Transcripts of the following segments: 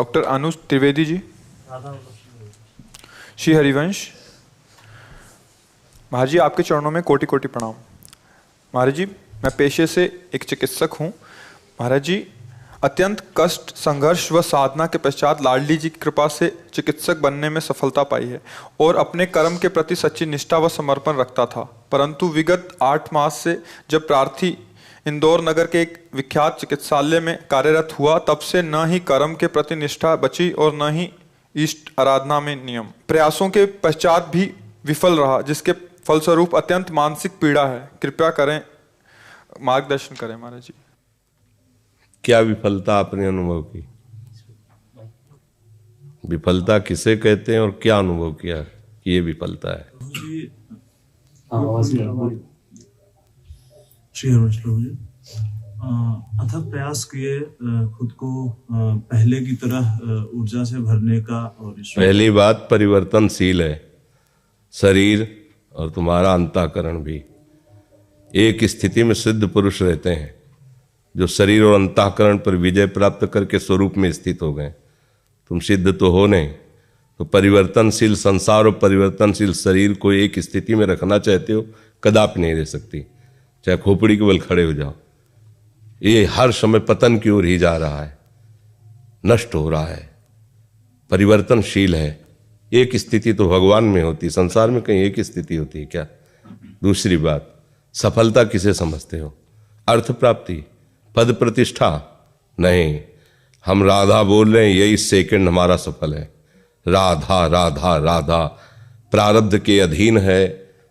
Doctor अनुज त्रिवेदी जी, श्री हरिवंश महाराज जी, आपके चरणों में कोटि कोटि प्रणाम। महाराज जी, मैं पेशे से एक चिकित्सक हूँ। महाराज जी, अत्यंत कष्ट, संघर्ष व साधना के पश्चात लाडली जी की कृपा से चिकित्सक बनने में सफलता पाई है और अपने कर्म के प्रति सच्ची निष्ठा व समर्पण रखता था। परंतु विगत 8 मास से जब प्रार्थी इंदौर नगर के एक विख्यात चिकित्सालय में कार्यरत हुआ, तब से न ही कर्म के प्रति निष्ठा बची और न ही इष्ट आराधना में नियम। प्रयासों के पश्चात भी विफल रहा, जिसके फलस्वरूप अत्यंत मानसिक पीड़ा है। कृपया करें, मार्गदर्शन करें महाराज जी। क्या विफलता आपने अनुभव की? विफलता किसे कहते हैं और क्या अनुभव किया कि ये विफलता है? अथक प्रयास किए खुद को पहले की तरह ऊर्जा से भरने का। और पहली बात, परिवर्तनशील है शरीर और तुम्हारा अंतःकरण भी। एक स्थिति में सिद्ध पुरुष रहते हैं जो शरीर और अंतःकरण पर विजय प्राप्त करके स्वरूप में स्थित हो गए। तुम सिद्ध तो हो नहीं, तो परिवर्तनशील संसार और परिवर्तनशील शरीर को एक स्थिति में रखना चाहते हो, कदापि नहीं रह सकती। चाहे खोपड़ी के बल खड़े हो जाओ, ये हर समय पतन की ओर ही जा रहा है, नष्ट हो रहा है, परिवर्तनशील है। एक स्थिति तो भगवान में होती, संसार में कहीं एक स्थिति होती है क्या? दूसरी बात, सफलता किसे समझते हो? अर्थ प्राप्ति, पद प्रतिष्ठा? नहीं, हम राधा बोल रहे हैं, यही सेकंड हमारा सफल है। राधा राधा राधा प्रारब्ध के अधीन है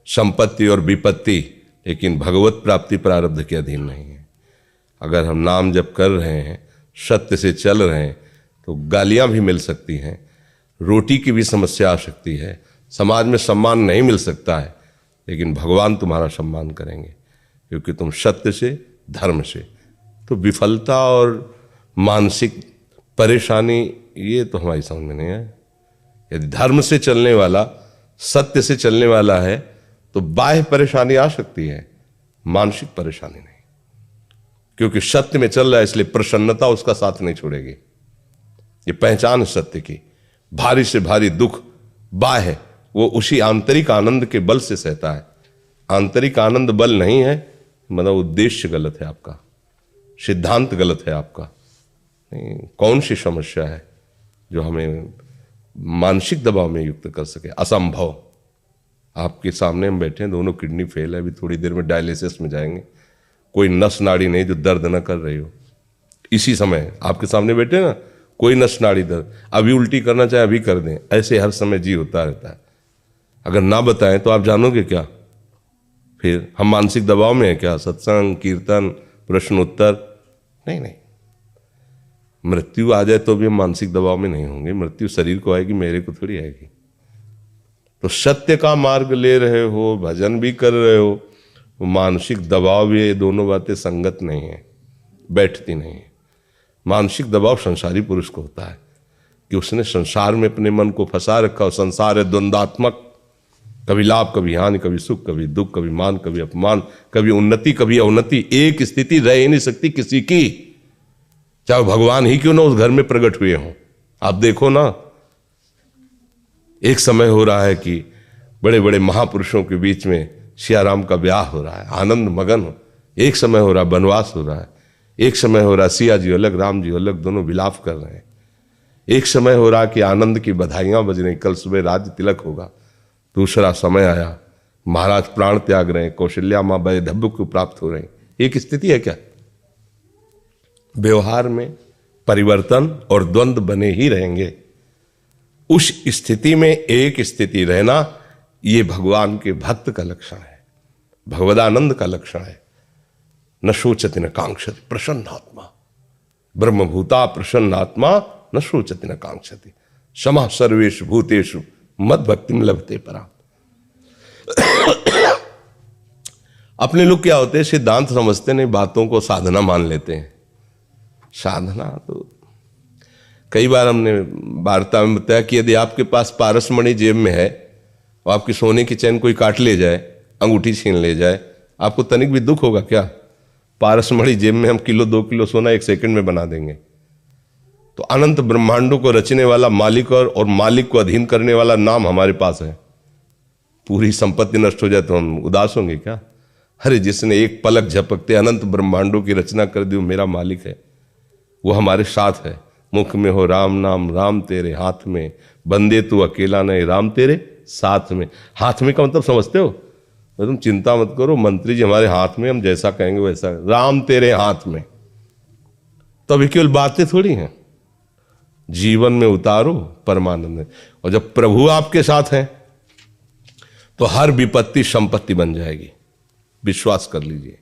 संपत्ति और विपत्ति, लेकिन भगवत प्राप्ति प्रारब्ध के अधीन नहीं है। अगर हम नाम जप कर रहे हैं, सत्य से चल रहे हैं, तो गालियां भी मिल सकती हैं, रोटी की भी समस्या आ सकती है, समाज में सम्मान नहीं मिल सकता है, लेकिन भगवान तुम्हारा सम्मान करेंगे क्योंकि तुम सत्य से, धर्म से। तो विफलता और मानसिक परेशानी ये तो हमारी समझ में नहीं है। यदि धर्म से चलने वाला, सत्य से चलने वाला है, तो बाह्य परेशानी आ सकती है, मानसिक परेशानी नहीं, क्योंकि सत्य में चल रहा है, इसलिए प्रसन्नता उसका साथ नहीं छोड़ेगी। ये पहचान सत्य की। भारी से भारी दुख बाह्य, वो उसी आंतरिक आनंद के बल से सहता है। आंतरिक आनंद बल नहीं है, मतलब उद्देश्य गलत है आपका, सिद्धांत गलत है आपका। नहीं, कौन सी समस्या है जो हमें मानसिक दबाव में युक्त कर सके? असंभव। आपके सामने हम बैठे हैं, दोनों किडनी फेल है, अभी थोड़ी देर में डायलिसिस में जाएंगे। कोई नस नाड़ी नहीं जो दर्द न कर रही हो। इसी समय आपके सामने बैठे ना, कोई नस नाड़ी दर्द, अभी उल्टी करना चाहे अभी कर दें, ऐसे हर समय जी होता रहता है। अगर ना बताएं तो आप जानोगे क्या? फिर हम मानसिक दबाव में हैं क्या? सत्संग, कीर्तन, प्रश्न उत्तर? नहीं नहीं, मृत्यु आ जाए तो भी हम मानसिक दबाव में नहीं होंगे। मृत्यु शरीर को आएगी, मेरे को थोड़ी आएगी। तो सत्य का मार्ग ले रहे हो, भजन भी कर रहे हो, मानसिक दबाव भी, ये दोनों बातें संगत नहीं है, बैठती नहीं है। मानसिक दबाव संसारी पुरुष को होता है कि उसने संसार में अपने मन को फंसा रखा, और संसार है द्वंद्वात्मक, कभी लाभ कभी हानि, कभी सुख कभी दुख, कभी मान कभी अपमान, कभी उन्नति कभी अवनति। एक स्थिति रह ही नहीं सकती किसी की, चाहे भगवान ही क्यों ना उस घर में प्रकट हुए हों। आप देखो ना, एक समय हो रहा है कि बड़े बड़े महापुरुषों के बीच में सियाराम का ब्याह हो रहा है, आनंद मगन हो। एक समय हो रहा है वनवास हो रहा है, एक समय हो रहा है सिया जी अलग, राम जी अलग, दोनों विलाप कर रहे हैं। एक समय हो रहा कि आनंद की बधाइयां बज रही, कल सुबह राज्य तिलक होगा। दूसरा समय आया, महाराज प्राण त्याग रहे हैं, कौशल्या मां वैधव्य को प्राप्त हो रहे हैं। एक स्थिति है क्या? व्यवहार में परिवर्तन और द्वंद्व बने ही रहेंगे। उस स्थिति में एक स्थिति रहना, ये भगवान के भक्त का लक्षण है, भगवदानंद का लक्षण है। न शोचति न कांक्षति प्रसन्नात्मा, ब्रह्मभूता प्रसन्नात्मा न शोचति न कांक्षति, समः सर्वेषु भूतेषु मद भक्तिम लभते पराम। अपने लोग क्या होते हैं, सिद्धांत समझते नहीं, बातों को साधना मान लेते हैं। साधना तो कई बार हमने वार्ता में बताया कि यदि आपके पास पारसमणि जेब में है और आपकी सोने की चैन कोई काट ले जाए, अंगूठी छीन ले जाए, आपको तनिक भी दुख होगा क्या? पारसमणि जेब में हम किलो 2 किलो सोना 1 सेकंड में बना देंगे। तो अनंत ब्रह्मांडों को रचने वाला मालिक और मालिक को अधीन करने वाला नाम हमारे पास है। पूरी संपत्ति नष्ट हो जाए तो हम उदास होंगे क्या? अरे जिसने एक पलक झपकते अनंत ब्रह्मांडों की रचना कर दी वो मेरा मालिक है, वो हमारे साथ है। मुख में हो राम नाम, राम तेरे हाथ में, बंदे तू अकेला नहीं, राम तेरे साथ में। हाथ में का मतलब समझते हो? तो तुम चिंता मत करो, मंत्री जी हमारे हाथ में, हम जैसा कहेंगे वैसा। राम तेरे हाथ में, तो अभी केवल बातें थोड़ी हैं, जीवन में उतारो परमानंद। और जब प्रभु आपके साथ हैं तो हर विपत्ति संपत्ति बन जाएगी। विश्वास कर लीजिए,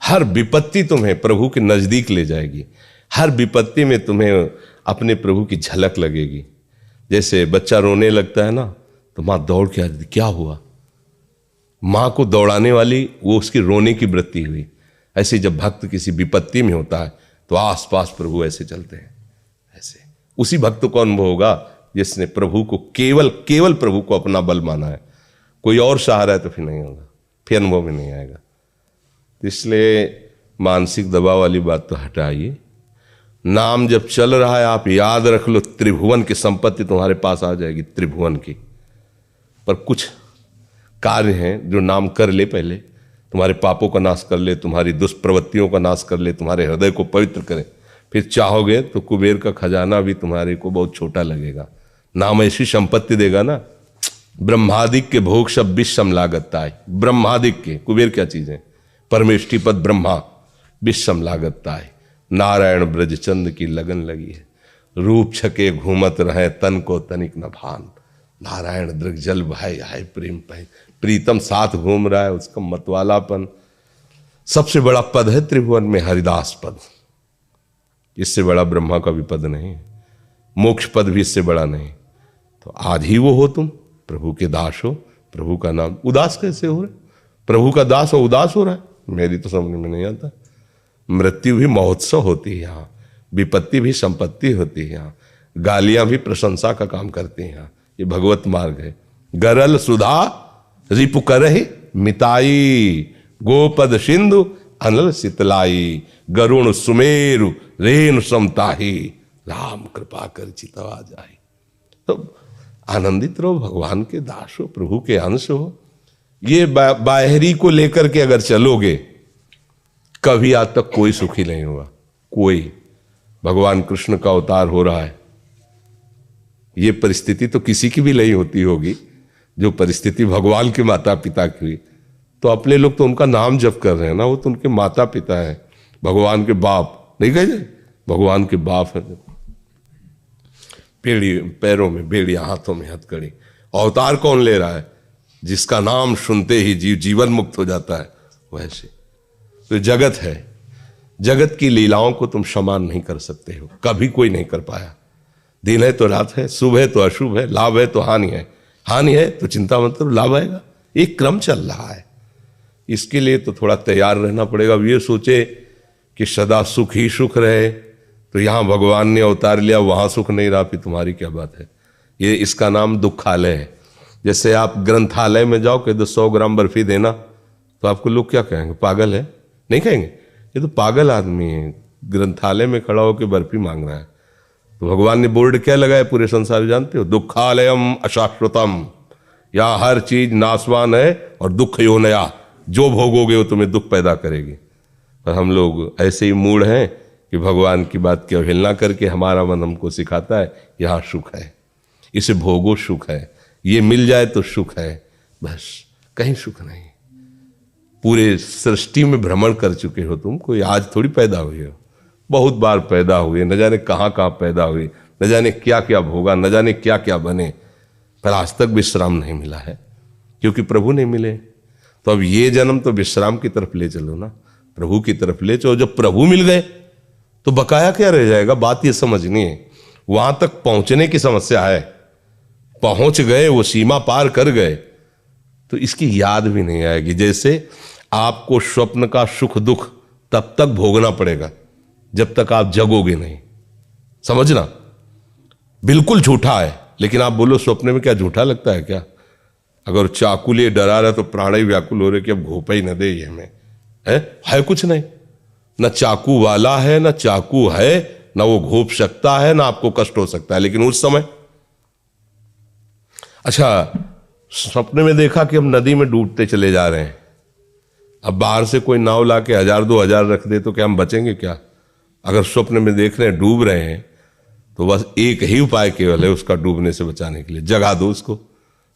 हर विपत्ति तुम्हें प्रभु के नजदीक ले जाएगी। हर विपत्ति में तुम्हें अपने प्रभु की झलक लगेगी। जैसे बच्चा रोने लगता है ना, तो माँ दौड़ के आती, क्या हुआ? माँ को दौड़ाने वाली वो उसकी रोने की वृत्ति हुई। ऐसे जब भक्त किसी विपत्ति में होता है तो आसपास प्रभु ऐसे चलते हैं। ऐसे उसी भक्त को अनुभव होगा जिसने प्रभु को केवल प्रभु को अपना बल माना है। कोई और सहारा है तो फिर नहीं होगा, फिर अनुभव में नहीं आएगा। इसलिए मानसिक दबाव वाली बात तो हटाइए। नाम जब चल रहा है आप याद रख लो, त्रिभुवन की संपत्ति तुम्हारे पास आ जाएगी, त्रिभुवन की। पर कुछ कार्य हैं जो नाम कर ले, पहले तुम्हारे पापों का नाश कर ले, तुम्हारी दुष्प्रवृत्तियों का नाश कर ले, तुम्हारे हृदय को पवित्र करे। फिर चाहोगे तो कुबेर का खजाना भी तुम्हारे को बहुत छोटा लगेगा। नाम ऐसी संपत्ति देगा ना, ब्रह्मादिक के भोग सब विषम लागता है। ब्रह्मादिक के, कुबेर क्या चीज है? परमेष्टि पद ब्रह्मा, विषम लागता है। नारायण ब्रजचंद की लगन लगी है, रूप छके घूमत रहे, तन को तनिक न भान। नारायण दृग्जल भाई हाय प्रेम पाई, प्रीतम साथ घूम रहा है, उसका मतवालापन। सबसे बड़ा पद है त्रिभुवन में हरिदास पद, इससे बड़ा ब्रह्मा का भी पद नहीं, मोक्ष पद भी इससे बड़ा नहीं। तो आज ही वो हो तुम, प्रभु के दास हो, प्रभु का नाम। उदास कैसे हो रहे? प्रभु का दास हो उदास हो रहा है, मेरी तो समझ में नहीं आता। मृत्यु भी महोत्सव होती है यहाँ, विपत्ति भी संपत्ति होती है यहाँ, गालियां भी प्रशंसा का काम करती हैं यहाँ। ये भगवत मार्ग है। गरल सुधा रिपु करहि मिताई, गोपद सिंधु अनल शीतलाई, गरुण सुमेरु रेणु समताही, राम कृपा कर चितवा जाए। तो आनंदित रहो, भगवान के दास हो, प्रभु के अंश हो। ये बाहरी को लेकर के अगर चलोगे, कभी आज तक कोई सुखी नहीं हुआ। कोई, भगवान कृष्ण का अवतार हो रहा है, ये परिस्थिति तो किसी की भी नहीं होती होगी जो परिस्थिति भगवान के माता पिता की हुई। तो अपने लोग तो उनका नाम जप कर रहे हैं ना, वो तो उनके माता पिता हैं, भगवान के बाप नहीं कहे, भगवान के बाप है। बेड़ी पैरों में बेड़ियां, हाथों में हथकड़ी। अवतार कौन ले रहा है? जिसका नाम सुनते ही जीवन मुक्त हो जाता है। वैसे तो जगत है, जगत की लीलाओं को तुम समान नहीं कर सकते हो, कभी कोई नहीं कर पाया। दिन है तो रात है, शुभ है तो अशुभ है, लाभ है तो हानि है, हानि है तो चिंता मत करो लाभ आएगा। एक क्रम चल रहा है, इसके लिए तो थोड़ा तैयार रहना पड़ेगा। अब ये सोचे कि सदा सुख ही सुख रहे, तो यहाँ भगवान ने अवतार लिया, वहाँ सुख नहीं रहा, फिर तुम्हारी क्या बात है? ये इसका नाम दुखालय है। जैसे आप ग्रंथालय में जाओ कि 100 ग्राम बर्फी देना, तो आपको लोग क्या कहेंगे? पागल है? नहीं कहेंगे, ये तो पागल आदमी है, ग्रंथालय में खड़ा होकर बर्फी मांग रहा है। तो भगवान ने बोर्ड क्या लगाया पूरे संसार में जानते हो? दुखालयम अशाश्वतम, यहाँ हर चीज नाशवान है और दुख यो नया, जो भोगोगे वो तुम्हें दुख पैदा करेगी। पर हम लोग ऐसे ही मूड हैं कि भगवान की बात की अवहेलना करके हमारा मन हमको सिखाता है यहाँ सुख है, इसे भोगो सुख है, ये मिल जाए तो सुख है, बस कहीं सुख नहीं। पूरे सृष्टि में भ्रमण कर चुके हो तुम, कोई आज थोड़ी पैदा हुए हो, बहुत बार पैदा हुए, न जाने कहाँ कहाँ पैदा हुए, न जाने क्या क्या भोगा, न जाने क्या क्या बने, पर आज तक विश्राम नहीं मिला है क्योंकि प्रभु नहीं मिले। तो अब ये जन्म तो विश्राम की तरफ ले चलो ना, प्रभु की तरफ ले चलो। जब प्रभु मिल गए तो बकाया क्या रह जाएगा? बात ये समझनी है, वहां तक पहुंचने की समस्या है। पहुंच गए, वो सीमा पार कर गए तो इसकी याद भी नहीं आएगी। जैसे आपको स्वप्न का सुख दुख तब तक भोगना पड़ेगा जब तक आप जगोगे नहीं, समझना। बिल्कुल झूठा है, लेकिन आप बोलो स्वप्न में क्या झूठा लगता है क्या? अगर चाकू लिए डरा रहा तो प्राण ही व्याकुल हो रहे कि अब घोपा ही न दे ये हमें, है कुछ नहीं, न चाकू वाला है, न चाकू है, ना वो घोप सकता है ना आपको कष्ट हो सकता है। लेकिन उस समय, अच्छा, सपने में देखा कि हम नदी में डूबते चले जा रहे हैं। अब बाहर से कोई नाव ला के 1000-2000 रख दे तो क्या हम बचेंगे क्या? अगर स्वप्न में देख रहे हैं डूब रहे हैं तो बस एक ही उपाय केवल है उसका डूबने से बचाने के लिए, जगा दो उसको।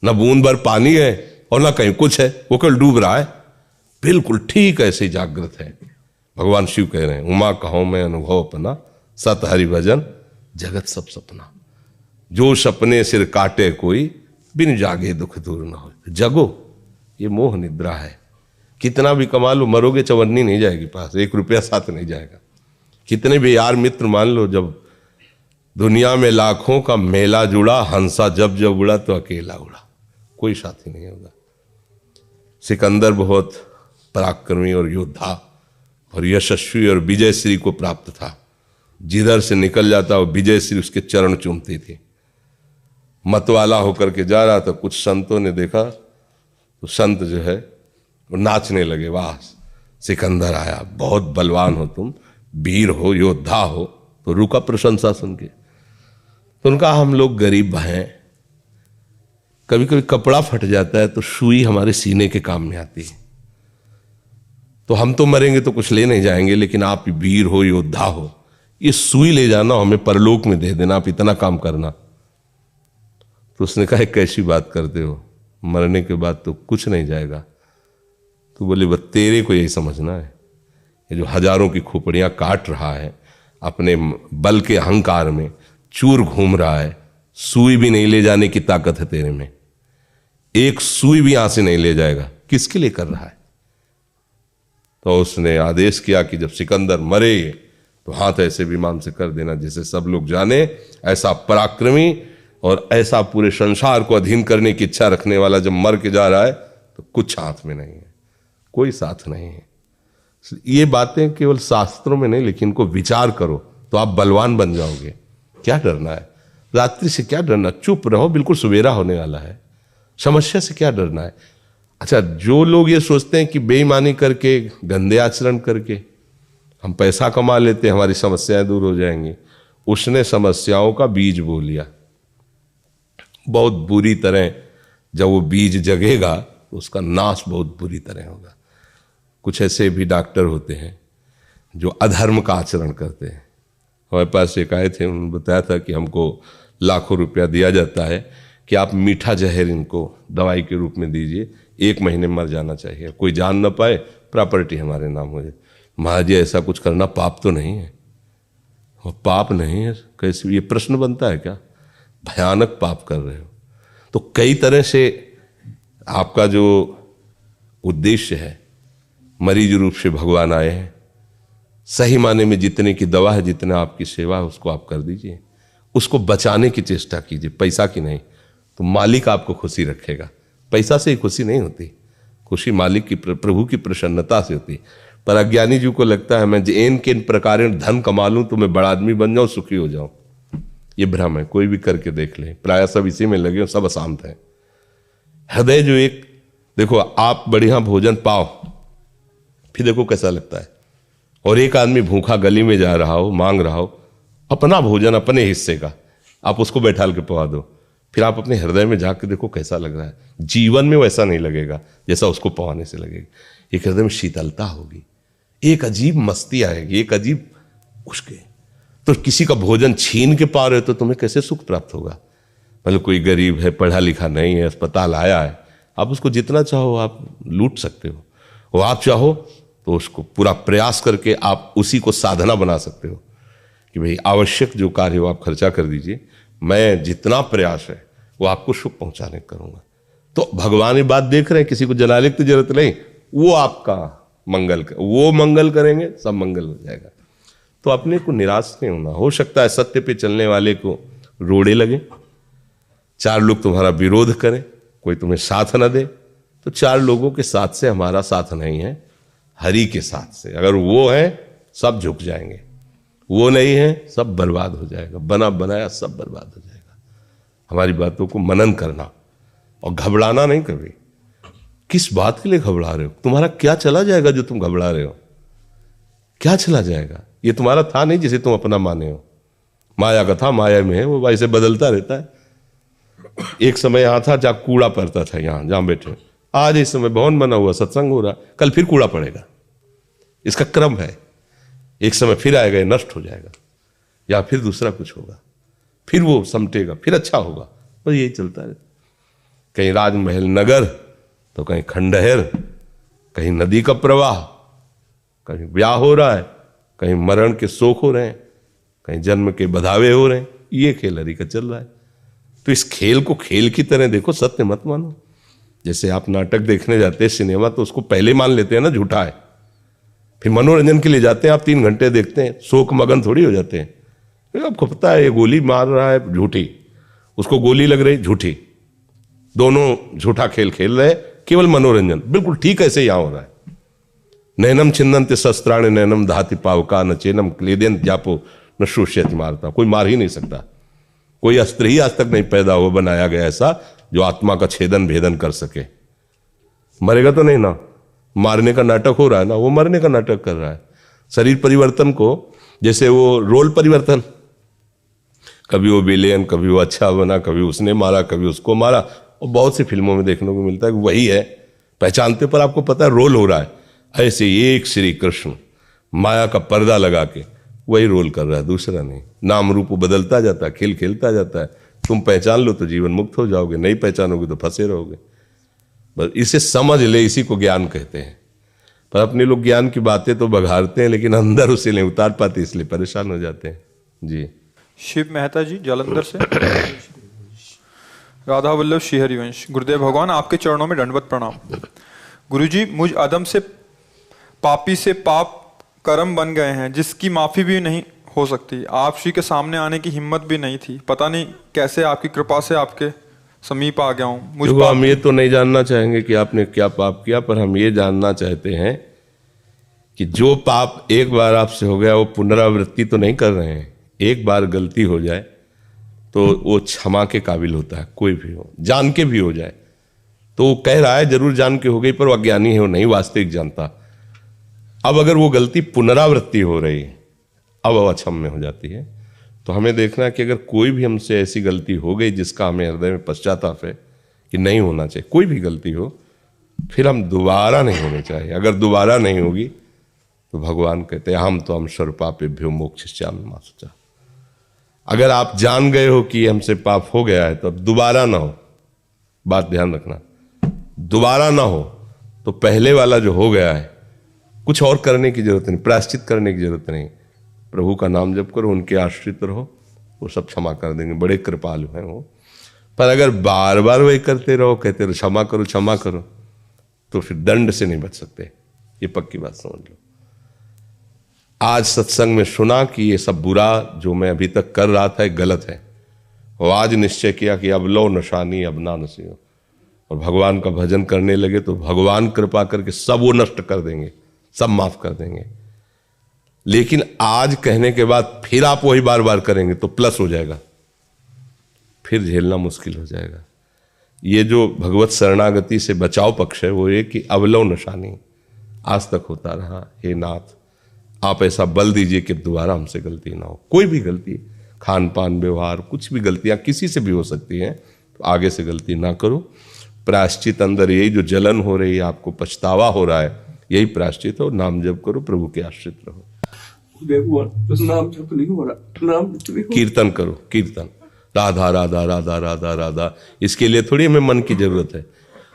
ना बूंद भर पानी है और ना कहीं कुछ है, वो केवल डूब रहा है। बिल्कुल ठीक ऐसे जागृत है। भगवान शिव कह रहे हैं, उमा कहो मैं अनुभव अपना, सत हरि भजन जगत सब सपना। जो सपने सिर काटे कोई, बिन जागे दुख दूर ना हो। जगो, ये मोह निद्रा है। कितना भी कमा लो, मरोगे चवन्नी नहीं जाएगी पास, 1 रुपया साथ नहीं जाएगा। कितने भी यार मित्र मान लो, जब दुनिया में लाखों का मेला जुड़ा, हंसा जब जब उड़ा तो अकेला उड़ा, कोई साथी नहीं होगा। सिकंदर बहुत पराक्रमी और योद्धा और यशस्वी और विजयश्री को प्राप्त था। जिधर से निकल जाता वो विजयश्री उसके चरण चूमती थी। मतवाला होकर के जा रहा था, कुछ संतों ने देखा तो संत जो है वो नाचने लगे, वाह सिकंदर आया, बहुत बलवान हो तुम, वीर हो, योद्धा हो। तो रुका प्रशंसा सुन के। तो उनका हम लोग गरीब हैं, कभी कभी कपड़ा फट जाता है तो सुई हमारे सीने के काम में आती है। तो हम तो मरेंगे तो कुछ ले नहीं जाएंगे, लेकिन आप वीर हो, योद्धा हो, ये सुई ले जाना, हमें परलोक में दे देना, आप इतना काम करना। तो उसने कहा कैसी बात करते हो, मरने के बाद तो कुछ नहीं जाएगा। तो बोले बस तेरे को यही समझना है, ये जो हजारों की खोपड़ियां काट रहा है, अपने बल के अहंकार में चूर घूम रहा है, सुई भी नहीं ले जाने की ताकत है तेरे में। एक सुई भी यहां से नहीं ले जाएगा, किसके लिए कर रहा है? तो उसने आदेश किया कि जब सिकंदर मरे तो हाथ ऐसे विमान से कर देना जिसे सब लोग जाने, ऐसा पराक्रमी और ऐसा पूरे संसार को अधीन करने की इच्छा रखने वाला जब मर के जा रहा है तो कुछ हाथ में नहीं है, कोई साथ नहीं है। ये बातें केवल शास्त्रों में नहीं, लेकिन इनको विचार करो तो आप बलवान बन जाओगे। क्या डरना है? रात्रि से क्या डरना? चुप रहो, बिल्कुल सवेरा होने वाला है। समस्या से क्या डरना है? अच्छा, जो लोग ये सोचते हैं कि बेईमानी करके, गंदे आचरण करके हम पैसा कमा लेते हैं, हमारी समस्याएं दूर हो जाएंगी, उसने समस्याओं का बीज बो लिया। बहुत बुरी तरह जब वो बीज जगेगा तो उसका नाश बहुत बुरी तरह होगा। कुछ ऐसे भी डॉक्टर होते हैं जो अधर्म का आचरण करते हैं। हमारे पास एक आए थे, उन्होंने बताया था कि हमको लाखों रुपया दिया जाता है कि आप मीठा जहर इनको दवाई के रूप में दीजिए, 1 महीने मर जाना चाहिए, कोई जान ना पाए, प्रॉपर्टी हमारे नाम हो जाए। महाराज जी ऐसा कुछ करना पाप तो नहीं है? और पाप नहीं है कैसे, ये प्रश्न बनता है क्या? भयानक पाप कर रहे हो। तो कई तरह से आपका जो उद्देश्य है, मरीज रूप से भगवान आए हैं, सही माने में जितने की दवा है, जितना आपकी सेवा है, उसको आप कर दीजिए, उसको बचाने की चेष्टा कीजिए, पैसा की नहीं। तो मालिक आपको खुशी रखेगा। पैसा से ही खुशी नहीं होती, खुशी मालिक की, प्रभु की प्रसन्नता से होती। पर अज्ञानी जी को लगता है मैं इन किन प्रकार धन कमा लूं तो मैं बड़ा आदमी बन जाऊं, सुखी हो जाऊं। ये भ्रम है, कोई भी करके देख ले, प्राय सब इसी में लगे, सब अशांत है। हृदय जो एक, देखो आप बढ़िया भोजन पाओ, फिर देखो कैसा लगता है। और एक आदमी भूखा गली में जा रहा हो, मांग रहा हो, अपना भोजन अपने हिस्से का, आप उसको बैठाल के पवा दो, फिर आप अपने हृदय में जाकर देखो कैसा लग रहा है। जीवन में वैसा नहीं लगेगा जैसा उसको पवाने से लगेगा। एक हृदय में शीतलता होगी, एक अजीब मस्ती आएगी, एक अजीब उसके। तो किसी का भोजन छीन के पा रहे हो तो तुम्हें कैसे सुख प्राप्त होगा? मतलब कोई गरीब है, पढ़ा लिखा नहीं है, अस्पताल आया है, आप उसको जितना चाहो आप लूट सकते हो। और आप चाहो तो उसको पूरा प्रयास करके आप उसी को साधना बना सकते हो कि भाई आवश्यक जो कार्य हो आप खर्चा कर दीजिए, मैं जितना प्रयास है वो आपको सुख पहुंचाने करूंगा। तो भगवान ये बात देख रहे हैं, किसी को जलाने की जरूरत नहीं, वो आपका मंगल वो मंगल करेंगे, सब मंगल हो जाएगा। तो अपने को निराश नहीं होना। हो सकता है सत्य पे चलने वाले को रोड़े लगे, 4 लोग तुम्हारा विरोध करें, कोई तुम्हें साथ न दे, तो 4 लोगों के साथ से हमारा साथ नहीं है, हरि के साथ से। अगर वो है सब झुक जाएंगे, वो नहीं है सब बर्बाद हो जाएगा, बना बनाया सब बर्बाद हो जाएगा। हमारी बातों को मनन करना और घबराना नहीं कभी। किस बात के लिए घबरा रहे हो? तुम्हारा क्या चला जाएगा जो तुम घबरा रहे हो? क्या चला जाएगा? ये तुम्हारा था नहीं जिसे तुम अपना माने हो। माया का था, माया में है, वो ऐसे बदलता रहता है। एक समय यहाँ था जहाँ कूड़ा पड़ता था, यहाँ जहाँ बैठे, आज इस समय भवन बना हुआ, सत्संग हो रहा, कल फिर कूड़ा पड़ेगा। इसका क्रम है, एक समय फिर आएगा, ये नष्ट हो जाएगा, या फिर दूसरा कुछ होगा, फिर वो समटेगा, फिर अच्छा होगा, बस यही चलता है। कहीं राजमहल नगर, तो कहीं खंडहर, कहीं नदी का प्रवाह, कहीं ब्याह हो रहा है, कहीं मरण के शोक हो रहे हैं, कहीं जन्म के बधावे हो रहे हैं। ये खेल हरि का चल रहा है। तो इस खेल को खेल की तरह देखो, सत्य मत मानो। जैसे आप नाटक देखने जाते हैं सिनेमा, तो उसको पहले मान लेते हैं ना झूठा है, फिर मनोरंजन के लिए जाते हैं, आप 3 घंटे देखते हैं, शोक मगन थोड़ी हो जाते हैं। आपको पता है ये गोली मार रहा है, झूठी, उसको गोली लग रही, झूठी, दोनों झूठा खेल खेल रहे, केवल मनोरंजन। बिल्कुल ठीक ऐसे यहां हो रहा है। नैनम छिन्दन्ति शस्त्राणि नैनम दहाति पावका न चेनम क्लेदेन जापो न शोष्यति मारता। कोई मार ही नहीं सकता, कोई अस्त्र ही आज तक नहीं पैदा हुआ बनाया गया ऐसा जो आत्मा का छेदन भेदन कर सके। मरेगा तो नहीं ना, मारने का नाटक हो रहा है ना, वो मरने का नाटक कर रहा है। शरीर परिवर्तन को, जैसे वो रोल परिवर्तन, कभी वो विलेन, कभी वो अच्छा बना, कभी उसने मारा, कभी उसको मारा, और बहुत सी फिल्मों में देखने को मिलता है कि वही है, पहचानते पर आपको पता है रोल हो रहा है। ऐसे एक श्री कृष्ण माया का पर्दा लगा के वही रोल कर रहा है, दूसरा नहीं। नाम रूप बदलता जाता है, खेल खेलता जाता है। तुम पहचान लो तो जीवन मुक्त हो जाओगे, नहीं पहचानोगे तो फंसे रहोगे। बस इसे समझ ले, इसी को ज्ञान कहते हैं। पर अपने लोग ज्ञान की बातें तो बघारते हैं, लेकिन अंदर उसे नहीं उतार पाते, इसलिए परेशान हो जाते हैं। जी। शिव मेहता जी जालंधर से। राधा वल्लभ श्री हरिवंश। गुरुदेव भगवान, आपके चरणों में दंडवत प्रणाम। गुरुजी, मुझ अदम से पापी से पाप कर्म बन गए हैं, जिसकी माफी भी नहीं हो सकती। आप श्री के सामने आने की हिम्मत भी नहीं थी। पता नहीं कैसे आपकी कृपा से आपके समीप आ गया हूँ। मुझ हम ये तो नहीं जानना चाहेंगे कि आपने क्या पाप किया, पर हम ये जानना चाहते हैं कि जो पाप एक बार आपसे हो गया वो पुनरावृत्ति तो नहीं कर रहे हैं। एक बार गलती हो जाए तो वो क्षमा के काबिल होता है, कोई भी हो, जान के भी हो जाए। तो वो कह रहा है जरूर जान के हो गई, पर वो अज्ञानी है, वो नहीं वास्तविक जानता। अब अगर वो गलती पुनरावृत्ति हो रही है, अब वो अक्षम्य हो जाती है। तो हमें देखना है कि अगर कोई भी हमसे ऐसी गलती हो गई जिसका हमें हृदय में पश्चाताप है कि नहीं होना चाहिए, कोई भी गलती हो, फिर हम दोबारा नहीं होनी चाहिए। अगर दोबारा नहीं होगी तो भगवान कहते हैं हम तो हम सर्वपापेभ्यो मोक्षयिष्यामि मा शुचः। अगर आप जान गए हो कि हमसे पाप हो गया है तो अब दोबारा ना हो। बात ध्यान रखना, दोबारा ना हो तो पहले वाला जो हो गया है कुछ और करने की जरूरत नहीं, प्रायश्चित करने की जरूरत नहीं। प्रभु का नाम जप करो, उनके आश्रित रहो, वो सब क्षमा कर देंगे, बड़े कृपालु हैं वो। पर अगर बार बार वही करते रहो, कहते रहो क्षमा करो क्षमा करो, तो फिर दंड से नहीं बच सकते। ये पक्की बात समझ लो। आज सत्संग में सुना कि ये सब बुरा जो मैं अभी तक कर रहा था गलत है, और आज निश्चय किया कि अब लो नशानी अब ना नसीहो, और भगवान का भजन करने लगे तो भगवान कृपा करके सब वो नष्ट कर देंगे, सब माफ कर देंगे। लेकिन आज कहने के बाद फिर आप वही बार बार करेंगे तो प्लस हो जाएगा, फिर झेलना मुश्किल हो जाएगा। ये जो भगवत शरणागति से बचाव पक्ष है वो ये कि अवलव नशानी आज तक होता रहा। हे नाथ, आप ऐसा बल दीजिए कि दोबारा हमसे गलती ना हो। कोई भी गलती, खान पान व्यवहार, कुछ भी गलतियां किसी से भी हो सकती हैं, तो आगे से गलती ना करो। प्रायश्चित अंदर यही जो जलन हो रही है, आपको पछतावा हो रहा है, यही प्रायश्चित हो। नाम जप करो, प्रभु के आश्रित रहो, नाम जप नहीं हो रहा, नाम जप नहीं हो। कीर्तन करो, कीर्तन राधा राधा राधा राधा राधा। इसके लिए थोड़ी हमें मन की जरूरत है।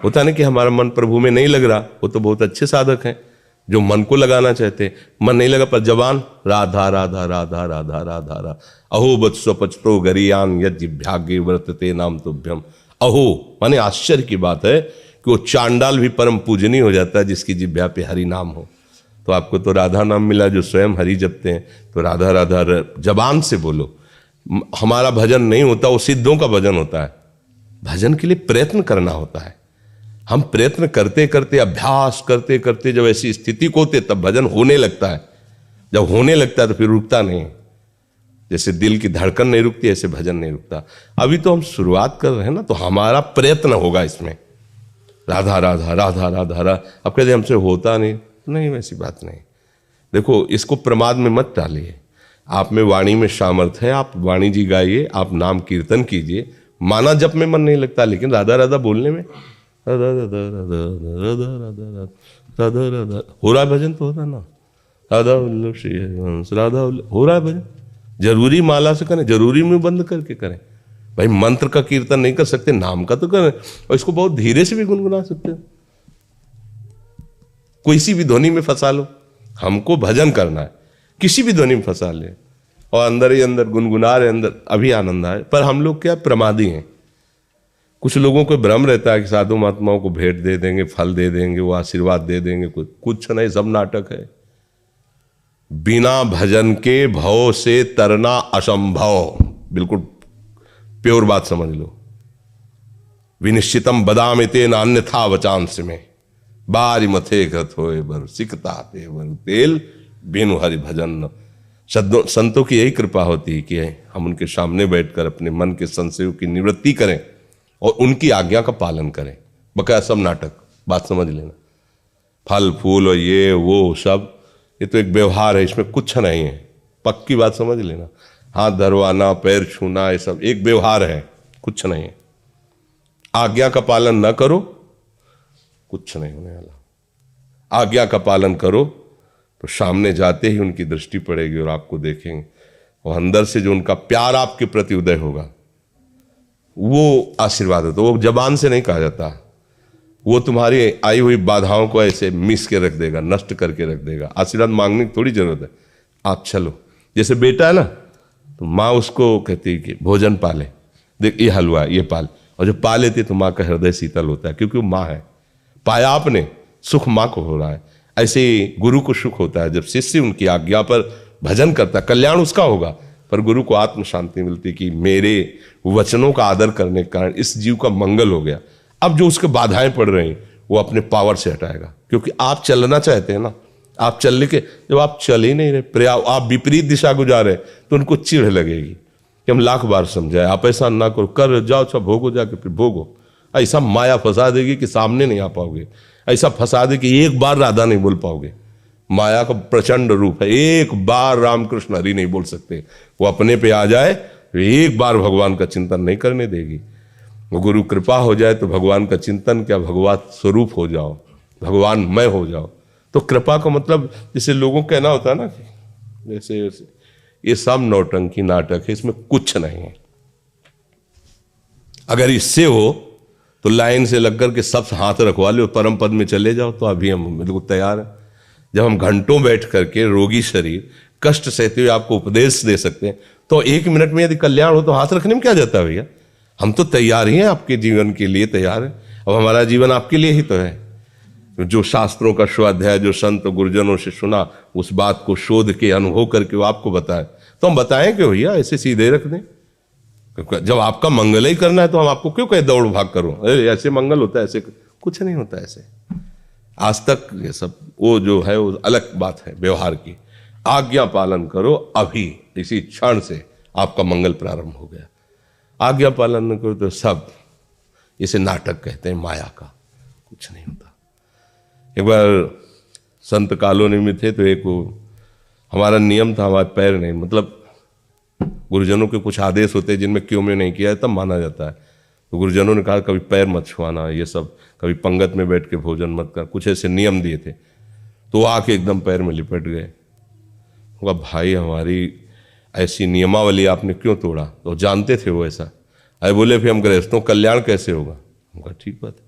होता नहीं कि हमारा मन प्रभु में नहीं लग रहा, वो तो बहुत अच्छे साधक हैं जो मन को लगाना चाहते, मन नहीं लगा पर जबान राधा राधा राधा राधा राधा राधा। अहो वत्सो पचतो गरियान यज्ञ भाग्य वर्तते नाम तुभ्यम। अहो माने आश्चर्य की बात है कि वो चांडाल भी परम पूजनीय हो जाता है जिसकी जिह्वा पे हरि नाम हो। तो आपको तो राधा नाम मिला जो स्वयं हरि जपते हैं, तो राधा राधा जबान से बोलो। हमारा भजन नहीं होता, वो सिद्धों का भजन होता है। भजन के लिए प्रयत्न करना होता है। हम प्रयत्न करते करते, अभ्यास करते करते जब ऐसी स्थिति को होते तब भजन होने लगता है। जब होने लगता है तो फिर रुकता नहीं। जैसे दिल की धड़कन नहीं रुकती, ऐसे भजन नहीं रुकता। अभी तो हम शुरुआत कर रहे हैं ना, तो हमारा प्रयत्न होगा इसमें। राधा राधा राधा राधा राधा। अब कहते हमसे होता नहीं, नहीं वैसी बात नहीं। देखो, इसको प्रमाद में मत डालिए। आप में वाणी में सामर्थ्य है, आप वाणी जी गाइए, आप नाम कीर्तन कीजिए। माना जप में मन नहीं लगता, लेकिन राधा राधा बोलने में राधा राधा राधा राधा राधा राधा राधा हो रहा है भजन, तो हो रहा है ना, राधा वल्लभ श्री हरिवंश राधा हो रहा है भजन। जरूरी माला से करें, जरूरी में बंद करके करें। भाई मंत्र का कीर्तन नहीं कर सकते, नाम का तो करें, और इसको बहुत धीरे से भी गुनगुना सकते हो, कोई सी भी ध्वनि में फंसा लो। हमको भजन करना है, किसी भी ध्वनि में फंसा ले और अंदर ही अंदर गुनगुना रहे, अंदर अभी आनंद आए। पर हम लोग क्या प्रमादी हैं। कुछ लोगों को भ्रम रहता है कि साधु महात्माओं को भेंट दे देंगे, फल दे देंगे, वो आशीर्वाद दे देंगे, कुछ नहीं, सब नाटक है। बिना भजन के भव से तरना असंभव, बिल्कुल प्योर बात समझ लो। विनिश्चितम बदामिते नान्यथा वचांस में बारी मथे घत होए बर सिकता पे बर तेल बिनु हरि भजन। संतों की यही कृपा होती है कि हम उनके सामने बैठकर अपने मन के संशयों की निवृत्ति करें और उनकी आज्ञा का पालन करें। बकाया सब नाटक, बात समझ लेना। फल फूल और ये वो सब, ये तो एक व्यवहार है, इसमें कुछ नहीं है, पक्की बात समझ लेना। हाथ धरवाना, पैर छूना, ये सब एक व्यवहार है, कुछ नहीं है। आज्ञा का पालन न करो, कुछ नहीं होने वाला। आज्ञा का पालन करो तो सामने जाते ही उनकी दृष्टि पड़ेगी और आपको देखेंगे, और अंदर से जो उनका प्यार आपके प्रति उदय होगा वो आशीर्वाद है। तो वो जबान से नहीं कहा जाता, वो तुम्हारी आई हुई बाधाओं को ऐसे मिस के रख देगा, नष्ट करके रख देगा। आशीर्वाद मांगने की थोड़ी जरूरत है, आप चलो। जैसे बेटा है ना, तो माँ उसको कहती है कि भोजन पाले, देख ये हलवा ये पाल, और जब पा लेती तो माँ का हृदय शीतल होता है, क्योंकि वो माँ है। पाया आपने, सुख माँ को हो रहा है। ऐसे ही गुरु को सुख होता है जब शिष्य उनकी आज्ञा पर भजन करता है, कल्याण उसका होगा, पर गुरु को आत्म शांति मिलती कि मेरे वचनों का आदर करने के कारण इस जीव का मंगल हो गया। अब जो उसके बाधाएं पड़ रही वो अपने पावर से हटाएगा, क्योंकि आप चलना चाहते हैं ना। आप चलने के, जब आप चल ही नहीं रहे, आप विपरीत दिशा गुजारे, तो उनको चिढ़ लगेगी कि हम लाख बार समझाए, आप ऐसा ना करो, कर जाओ, सब भोगो, जाके फिर भोगो। ऐसा माया फंसा देगी कि सामने नहीं आ पाओगे, ऐसा फंसा दे कि एक बार राधा नहीं बोल पाओगे। माया का प्रचंड रूप है, एक बार रामकृष्ण हरि नहीं बोल सकते। वो अपने पे आ जाए तो एक बार भगवान का चिंतन नहीं करने देगी। वो गुरु कृपा हो जाए तो भगवान का चिंतन क्या, भगवान स्वरूप हो जाओ, भगवान मय हो जाओ। तो कृपा का मतलब जैसे लोगों का कहना होता है ना, जैसे ये सब नौटंकी नाटक है, इसमें कुछ नहीं है। अगर इससे हो तो लाइन से लगकर के सब हाथ रखवा लो, परम पद में चले जाओ, तो अभी हम बिल्कुल तैयार हैं। जब हम घंटों बैठ करके रोगी शरीर कष्ट सहते हुए आपको उपदेश दे सकते हैं, तो 1 मिनट में यदि कल्याण हो तो हाथ रखने में क्या जाता है भैया। हम तो तैयार ही हैं, आपके जीवन के लिए तैयार है। अब हमारा जीवन आपके लिए ही तो है। जो शास्त्रों का स्वाध्याय, जो संत गुरुजनों से सुना, उस बात को शोध के अनुभव करके वो आपको बताए, तो हम बताएं कि भैया ऐसे सीधे रख दें। जब आपका मंगल ही करना है तो हम आपको क्यों कहे दौड़ भाग करो, ऐसे मंगल होता है, ऐसे कुछ नहीं होता। ऐसे आज तक ये सब वो जो है वो अलग बात है व्यवहार की। आज्ञा पालन करो, अभी इसी क्षण से आपका मंगल प्रारंभ हो गया। आज्ञा पालन न करो तो सब इसे नाटक कहते हैं, माया का, कुछ नहीं होता। एक बार संत कॉलोनी में थे, तो एक हमारा नियम था, हमारे पैर नहीं, मतलब गुरुजनों के कुछ आदेश होते हैं जिनमें क्यों में नहीं किया है तब माना जाता है। तो गुरुजनों ने कहा कभी पैर मत छुआना, ये सब, कभी पंगत में बैठ के भोजन मत कर, कुछ ऐसे नियम दिए थे। तो आके एकदम पैर में लिपट गए। कहा भाई हमारी ऐसी नियमावली आपने क्यों तोड़ा? तो जानते थे वो ऐसा। अरे बोले फिर हम गृहस्थों कल्याण कैसे होगा? कहा ठीक बात है,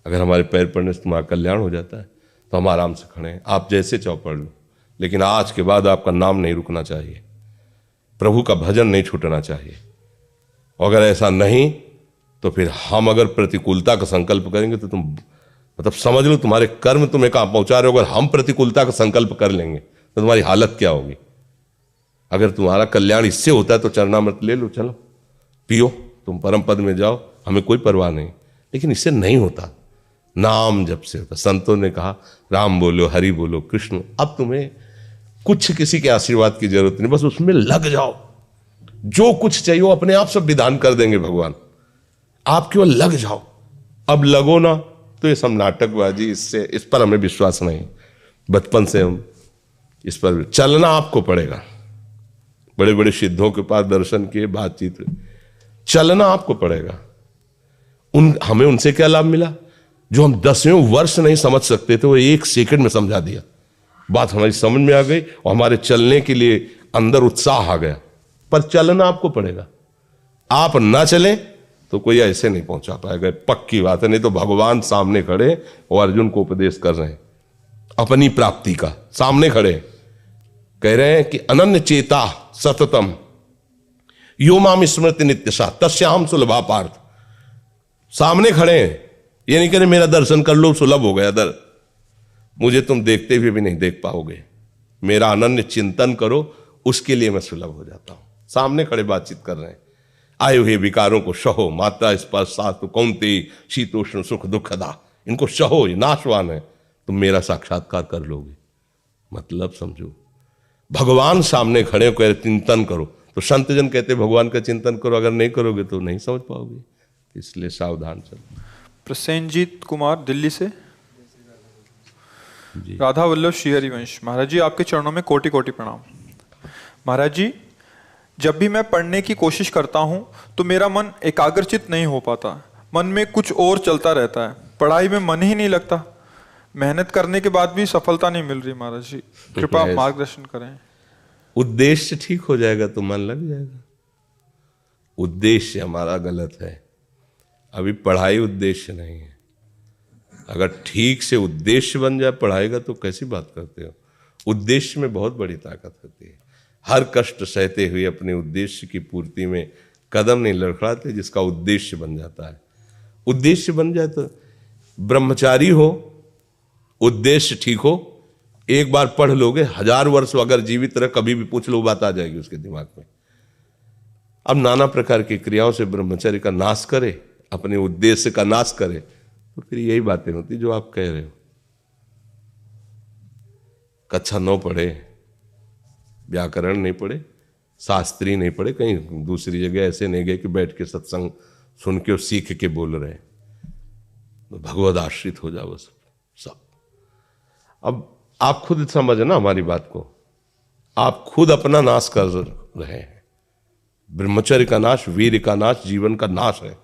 अगर हमारे पैर पड़ने से तुम्हारा कल्याण हो जाता है तो हम आराम से खड़े हैं, आप जैसे चाहो पढ़ लो, लेकिन आज के बाद आपका नाम नहीं रुकना चाहिए, प्रभु का भजन नहीं छूटना चाहिए। अगर ऐसा नहीं तो फिर हम अगर प्रतिकूलता का संकल्प करेंगे तो तुम मतलब समझ लो तुम्हारे कर्म तुम्हें कहाँ पहुंचा रहे हो। अगर हम प्रतिकूलता का संकल्प कर लेंगे तो तुम्हारी हालत क्या होगी? अगर तुम्हारा कल्याण इससे होता है तो चरणामृत ले लो, चलो पियो, तुम परम पद में जाओ, हमें कोई परवाह नहीं। लेकिन इससे नहीं होता, नाम जब से होता। संतों ने कहा राम बोलो, हरि बोलो, कृष्ण। अब तुम्हें कुछ किसी के आशीर्वाद की जरूरत नहीं, बस उसमें लग जाओ। जो कुछ चाहिए अपने आप सब विधान कर देंगे भगवान, आप केवल लग जाओ। अब लगो ना तो ये सब नाटकबाजी, इससे इस पर हमें विश्वास नहीं। बचपन से हम इस पर चलना आपको पड़ेगा, बड़े बड़े सिद्धों के पास दर्शन किए, बातचीत हुई। चलना आपको पड़ेगा। हमें उनसे क्या लाभ मिला? जो हम 10वें वर्ष नहीं समझ सकते थे वो 1 सेकंड में समझा दिया। बात हमारी समझ में आ गई और हमारे चलने के लिए अंदर उत्साह आ गया। पर चलना आपको पड़ेगा। आप ना चलें तो कोई ऐसे नहीं पहुंचा पाएगा, पक्की बात है। नहीं तो भगवान सामने खड़े और अर्जुन को उपदेश कर रहे हैं अपनी प्राप्ति का। सामने खड़े कह रहे हैं कि अनन्य चेता सततम यो माम स्मृति नित्यशा तस्याम सुलभा पार्थ। सामने खड़े हैं, ये नहीं कह रहे मेरा दर्शन कर लो सुलभ हो गया दर, मुझे तुम देखते हुए भी नहीं देख पाओगे, मेरा अनन्य चिंतन करो उसके लिए मैं सुलभ हो जाता हूं। सामने खड़े बातचीत कर रहे हैं। आए हुए विकारों को सहो, मात्रा स्पर्श सास्तु कौंते शीतोष्ण सुख दुखदा, इनको सहो, ये नाशवान है, तुम मेरा साक्षात्कार कर लोगे। मतलब समझो, भगवान सामने खड़े कह रहे चिंतन करो, तो संत जन कहते भगवान का चिंतन करो, अगर नहीं करोगे तो नहीं समझ पाओगे। इसलिए सावधान चलो। प्रसेनजीत कुमार दिल्ली से। राधा वल्लभ श्री हरिवंश। महाराज जी आपके चरणों में कोटि कोटि प्रणाम। महाराज जी, जब भी मैं पढ़ने की कोशिश करता हूं तो मेरा मन एकाग्रचित नहीं हो पाता, मन में कुछ और चलता रहता है, पढ़ाई में मन ही नहीं लगता, मेहनत करने के बाद भी सफलता नहीं मिल रही। महाराज जी कृपा आप मार्गदर्शन करें। उद्देश्य ठीक हो जाएगा तो मन लग जाएगा। उद्देश्य हमारा गलत है, अभी पढ़ाई उद्देश्य नहीं है। अगर ठीक से उद्देश्य बन जाए पढ़ाई का तो कैसी बात करते हो। उद्देश्य में बहुत बड़ी ताकत होती है। हर कष्ट सहते हुए अपने उद्देश्य की पूर्ति में कदम नहीं लड़खड़ाते, जिसका उद्देश्य बन जाता है। उद्देश्य बन जाए तो ब्रह्मचारी हो, उद्देश्य ठीक हो, एक बार पढ़ लोगे, 1000 वर्ष अगर जीवित रहे कभी भी पूछ लो बात आ जाएगी उसके दिमाग में। अब नाना प्रकार की क्रियाओं से ब्रह्मचर्य का नाश करे, अपने उद्देश्य का नाश करे, तो फिर यही बातें होती जो आप कह रहे हो। कक्षा 9 पढ़े, व्याकरण नहीं पढ़े, शास्त्री नहीं पढ़े, कहीं दूसरी जगह ऐसे नहीं गए कि बैठ के सत्संग सुन के और सीख के बोल रहे, तो भगवद आश्रित हो जाओ सब। अब आप खुद समझना हमारी बात को, आप खुद अपना नाश कर रहे हैं। ब्रह्मचर्य का नाश, वीर का नाश, जीवन का नाश है।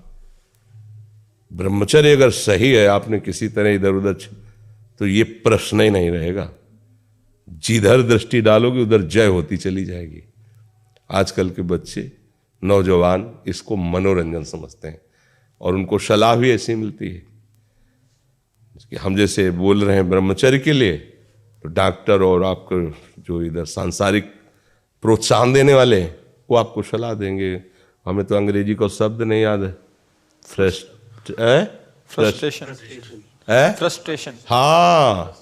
ब्रह्मचर्य अगर सही है, आपने किसी तरह इधर उधर तो ये प्रश्न ही नहीं रहेगा। जिधर दृष्टि डालोगे उधर जय होती चली जाएगी। आजकल के बच्चे नौजवान इसको मनोरंजन समझते हैं और उनको सलाह भी ऐसी मिलती है कि हम जैसे बोल रहे हैं ब्रह्मचर्य के लिए, तो डॉक्टर और आपको जो इधर सांसारिक प्रोत्साहन देने वाले हैं वो आपको सलाह देंगे। हमें तो अंग्रेजी का शब्द नहीं याद है, फ्रस्ट्रेशन। हाँ,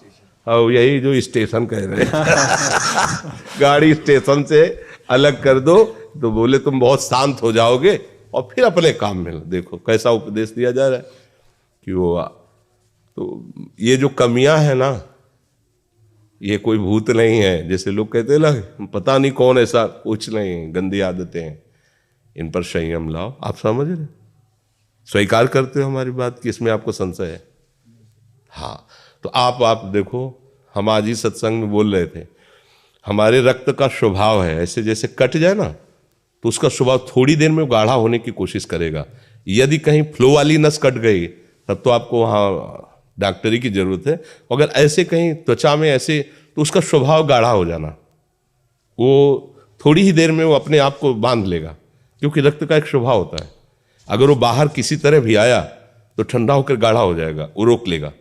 यही जो स्टेशन कह रहे हैं गाड़ी स्टेशन से अलग कर दो तो बोले तुम बहुत शांत हो जाओगे और फिर अपने काम में। देखो कैसा उपदेश दिया जा रहा है कि वो, तो ये जो कमियां है ना, ये कोई भूत नहीं है जैसे लोग कहते हैं ना, पता नहीं कौन, ऐसा कुछ नहीं, गंदी आदतें हैं, इन पर संयम लाओ। आप समझ रहे, स्वीकार करते हो हमारी बात कि इसमें आपको संशय है? हाँ, तो आप देखो, हम आज ही सत्संग में बोल रहे थे, हमारे रक्त का स्वभाव है ऐसे, जैसे कट जाए ना तो उसका स्वभाव थोड़ी देर में गाढ़ा होने की कोशिश करेगा। यदि कहीं फ्लो वाली नस कट गई तब तो आपको वहाँ डॉक्टरी की जरूरत है। अगर ऐसे कहीं त्वचा में ऐसे, तो उसका स्वभाव गाढ़ा हो जाना, वो थोड़ी ही देर में वो अपने आप को बांध लेगा, क्योंकि रक्त का एक स्वभाव होता है। अगर वो बाहर किसी तरह भी आया तो ठंडा होकर गाढ़ा हो जाएगा, वो रोक लेगा।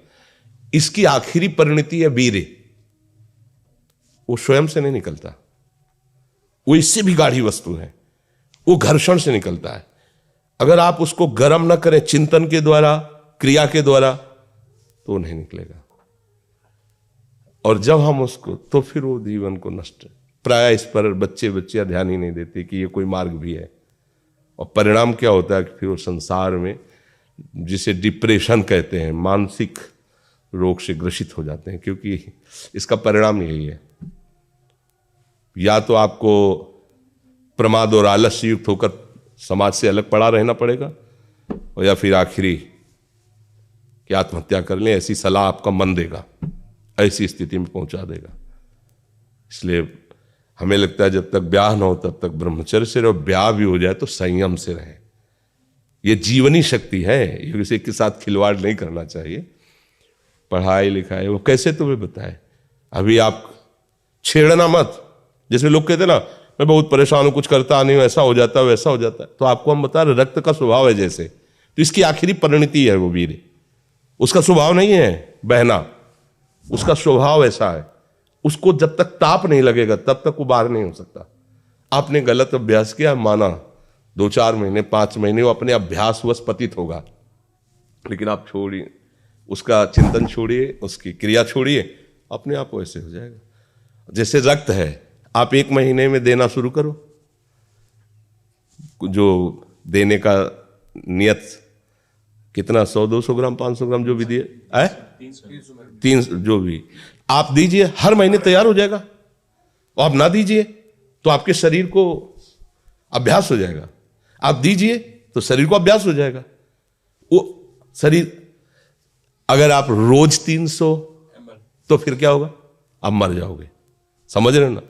इसकी आखिरी परिणति है वीर्य, वो स्वयं से नहीं निकलता, वो इससे भी गाढ़ी वस्तु है, वो घर्षण से निकलता है। अगर आप उसको गर्म न करें चिंतन के द्वारा, क्रिया के द्वारा, तो नहीं निकलेगा। और जब हम उसको, तो फिर वो जीवन को नष्ट, प्राय इस पर बच्चे ध्यान ही नहीं देते कि ये कोई मार्ग भी है। और परिणाम क्या होता है कि फिर वो संसार में, जिसे डिप्रेशन कहते हैं, मानसिक रोग से ग्रसित हो जाते हैं, क्योंकि इसका परिणाम यही है। या तो आपको प्रमाद और आलस्य युक्त होकर समाज से अलग पड़ा रहना पड़ेगा, और या फिर आखिरी कि आत्महत्या कर लें, ऐसी सलाह आपका मन देगा, ऐसी स्थिति में पहुंचा देगा। इसलिए हमें लगता है जब तक ब्याह न हो तब तक ब्रह्मचर्य से रहो, ब्याह भी हो जाए तो संयम से रहे। ये जीवनी शक्ति है, ये किसी के साथ खिलवाड़ नहीं करना चाहिए। पढ़ाई लिखाई वो कैसे तुम्हें बताए, अभी आप छेड़ना मत। जैसे लोग कहते ना मैं बहुत परेशान हूं, कुछ करता नहीं हूं, ऐसा हो जाता है वैसा हो जाता है, तो आपको हम बता रहे रक्त का स्वभाव है जैसे, तो इसकी आखिरी परिणति है वो वीर, उसका स्वभाव नहीं है बहना, उसका स्वभाव ऐसा है। उसको जब तक ताप नहीं लगेगा तब तक वो बाहर नहीं हो सकता। आपने गलत अभ्यास किया, माना 2-4 महीने 5 महीने वो अपने अभ्यासवश पतित होगा, लेकिन आप छोड़िए, उसका चिंतन छोड़िए, उसकी क्रिया छोड़िए, अपने आप वैसे हो जाएगा। जैसे रक्त है, आप 1 महीने में देना शुरू करो, जो देने का नियत कितना 100-200 ग्राम 500 ग्राम जो भी दिए 300 जो भी आप दीजिए, हर महीने तैयार हो जाएगा। और आप ना दीजिए तो आपके शरीर को अभ्यास हो जाएगा, आप दीजिए तो शरीर को अभ्यास हो जाएगा। वो शरीर अगर आप रोज 300 तो फिर क्या होगा, आप मर जाओगे। समझ रहे हो ना,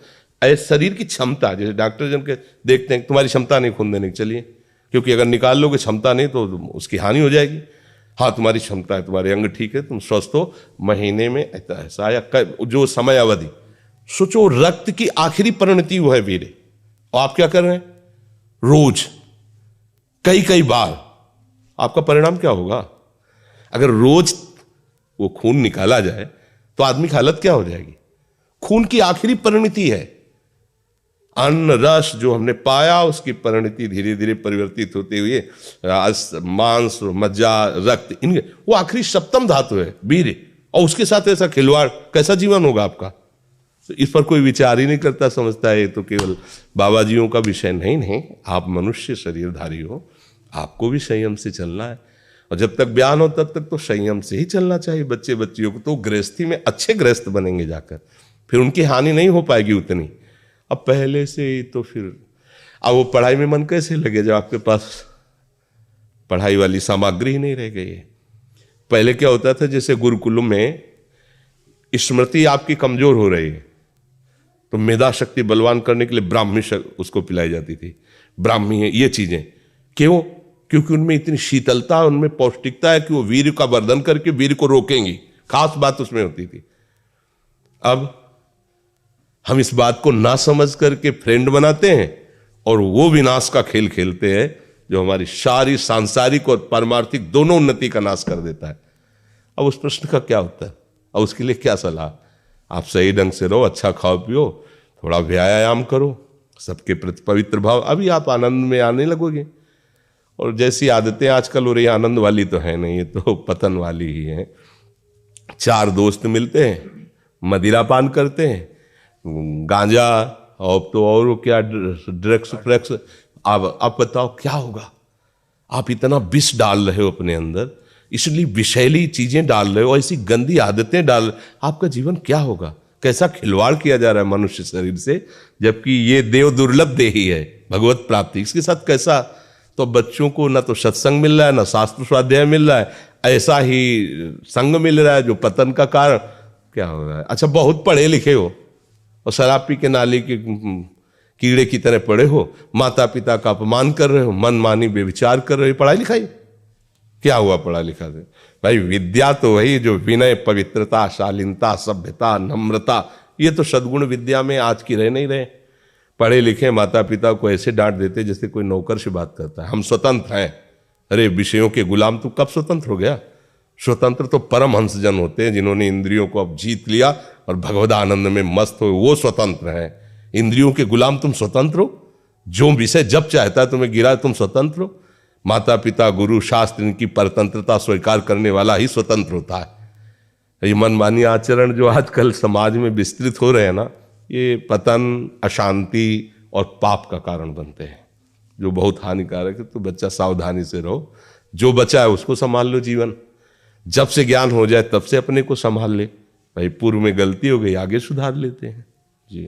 ऐसे शरीर की क्षमता, जैसे डॉक्टर जन के देखते हैं तुम्हारी क्षमता नहीं खून देने की, चलिए क्योंकि अगर निकाल लोगे क्षमता नहीं तो उसकी हानि हो जाएगी। हाँ तुम्हारी क्षमता है, तुम्हारे अंग ठीक है, तुम स्वस्थ हो, महीने में ऐसा या जो समय अवधि सोचो, रक्त की आखिरी परिणति वो है वीरे, और आप क्या कर रहे हैं रोज कई कई बार, आपका परिणाम क्या होगा? अगर रोज वो खून निकाला जाए तो आदमी की हालत क्या हो जाएगी? खून की आखिरी परिणति है, अन्न रस जो हमने पाया उसकी परिणति धीरे धीरे परिवर्तित होते हुए मांस मज्जा रक्त, इनके वो आखिरी सप्तम धातु है वीर, और उसके साथ ऐसा खिलवाड़, कैसा जीवन होगा आपका? तो इस पर कोई विचार ही नहीं करता, समझता है ये तो केवल बाबा जियों का विषय। नहीं, आप मनुष्य शरीरधारी हो, आपको भी संयम से चलना है, और जब तक ब्याह हो तब तक तो संयम से ही चलना चाहिए। बच्चे बच्चियों को तो गृहस्थी में अच्छे गृहस्थ बनेंगे जाकर, फिर उनकी हानि नहीं हो पाएगी उतनी। अब पहले से ही तो फिर अब वो पढ़ाई में मन कैसे लगे जब आपके पास पढ़ाई वाली सामग्री ही नहीं रह गई है। पहले क्या होता था, जैसे गुरुकुलों में स्मृति आपकी कमजोर हो रही है तो मेधा शक्ति बलवान करने के लिए ब्राह्मी उसको पिलाई जाती थी, ब्राह्मी है ये चीजें। क्यों? क्योंकि उनमें इतनी शीतलता, उनमें पौष्टिकता है कि वो वीर का वर्धन करके वीर को रोकेंगी, खास बात उसमें होती थी। अब हम इस बात को ना समझ करके फ्रेंड बनाते हैं और वो विनाश का खेल खेलते हैं जो हमारी सारी सांसारिक और पारमार्थिक दोनों उन्नति का नाश कर देता है। अब उस प्रश्न का क्या होता है? अब उसके लिए क्या सलाह? आप सही ढंग से रहो, अच्छा खाओ पियो, थोड़ा व्यायाम करो, सबके प्रति पवित्र भाव, अभी आप आनंद में आने लगोगे। और जैसी आदतें आजकल हो रही है, आनंद वाली तो है नहीं, ये तो पतन वाली ही है। 4 दोस्त मिलते हैं, मदिरा पान करते हैं, गांजा और तो और क्या ड्रग्स। आप बताओ क्या होगा? आप इतना विष डाल रहे हो अपने अंदर, इसलिए विषैली चीजें डाल रहे हो, ऐसी गंदी आदतें डाल, आपका जीवन क्या होगा? कैसा खिलवाड़ किया जा रहा है मनुष्य शरीर से, जबकि ये देव दुर्लभ देही है भगवत प्राप्ति, इसके साथ कैसा? तो बच्चों को ना तो सत्संग मिल रहा है, ना शास्त्र स्वाध्याय मिल रहा है, ऐसा ही संग मिल रहा है जो पतन का कारण क्या हो रहा है। अच्छा, बहुत पढ़े लिखे हो और शराब पी के नाली के कीड़े की तरह पड़े हो, माता पिता का अपमान कर रहे हो, मनमानी बेविचार कर रहे हो, पढ़ाई लिखाई क्या हुआ? पढ़ा लिखा से भाई विद्या तो वही जो विनय, पवित्रता, शालीनता, सभ्यता, नम्रता, ये तो सद्गुण विद्या में आज की रह नहीं रहे। पढ़े लिखे माता पिता को ऐसे डांट देते जैसे कोई नौकर से बात करता है, हम स्वतंत्र हैं। अरे विषयों के गुलाम तू कब स्वतंत्र हो गया? स्वतंत्र तो परमहंस जन होते हैं जिन्होंने इंद्रियों को अब जीत लिया और भगवद आनंद में मस्त हो, वो स्वतंत्र हैं। इंद्रियों के गुलाम तुम स्वतंत्र हो? जो विषय जब चाहता है तुम्हें गिरा, तुम स्वतंत्र हो? माता पिता गुरु शास्त्र इनकी परतंत्रता स्वीकार करने वाला ही स्वतंत्र होता है। ये मनमानी आचरण जो आजकल समाज में विस्तृत हो रहे हैं ना, ये पतन, अशांति और पाप का कारण बनते हैं, जो बहुत हानिकारक है। तो बच्चा सावधानी से रहो, जो बचा है उसको संभाल लो। जीवन जब से ज्ञान हो जाए तब से अपने को संभाल ले। भाई पूर्व में गलती हो गई, आगे सुधार लेते हैं जी।